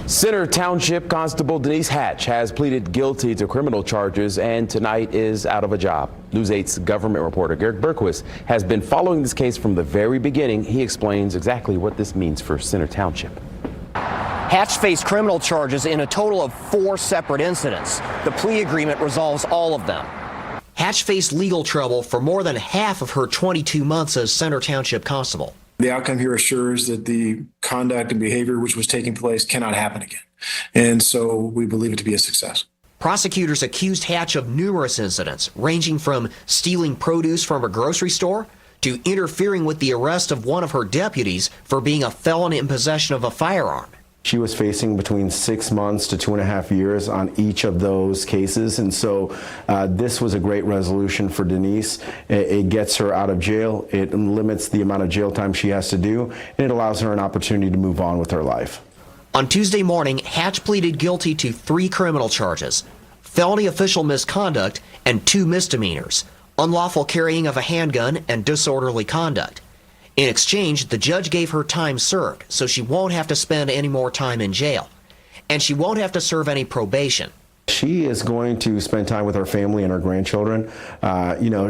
Center Township Constable Denise Hatch has pleaded guilty to criminal charges and tonight is out of a job. News 8's government reporter Garrett Berquist has been following this case from the very beginning. He explains exactly what this means for Center Township. Hatch faced criminal charges in a total of 4 separate incidents. The plea agreement resolves all of them. Hatch faced legal trouble for more than half of her 22 months as Center Township Constable. The outcome here assures that the conduct and behavior which was taking place cannot happen again. And so we believe it to be a success. Prosecutors accused Hatch of numerous incidents, ranging from stealing produce from a grocery store to interfering with the arrest of one of her deputies for being a felon in possession of a firearm. She was facing between 6 months to 2.5 years on each of those cases, and so this was a great resolution for Denise. It gets her out of jail, it limits the amount of jail time she has to do, and it allows her an opportunity to move on with her life. On Tuesday morning, Hatch pleaded guilty to 3 criminal charges: felony official misconduct and 2 misdemeanors, unlawful carrying of a handgun and disorderly conduct. In exchange, the judge gave her time served, so she won't have to spend any more time in jail. And she won't have to serve any probation. She is going to spend time with her family and her grandchildren.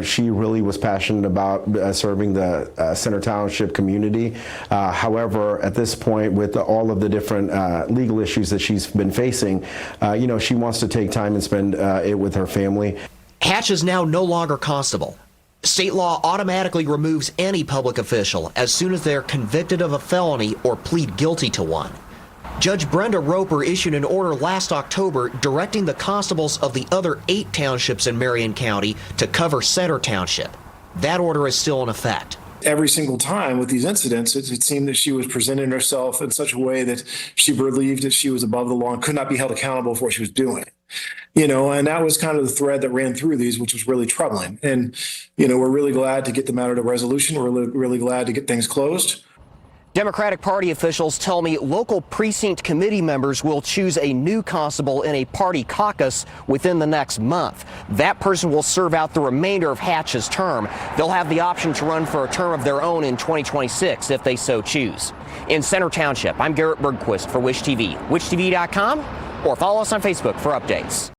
She really was passionate about serving the Center Township community. However, at this point, with all of the different legal issues that she's been facing, she wants to take time and spend it with her family. Hatch is now no longer constable. State law automatically removes any public official as soon as they're convicted of a felony or plead guilty to one. Judge Brenda Roper issued an order last October directing the constables of the other 8 townships in Marion County to cover Center Township. That order is still in effect. Every single time with these incidents, it seemed that she was presenting herself in such a way that she believed that she was above the law and could not be held accountable for what she was doing. And that was kind of the thread that ran through these, which was really troubling. And, we're really glad to get the matter to resolution. We're really glad to get things closed. Democratic Party officials tell me local precinct committee members will choose a new constable in a party caucus within the next month. That person will serve out the remainder of Hatch's term. They'll have the option to run for a term of their own in 2026 if they so choose. In Center Township, I'm Garrett Bergquist for Wish TV, wishtv.com, or follow us on Facebook for updates.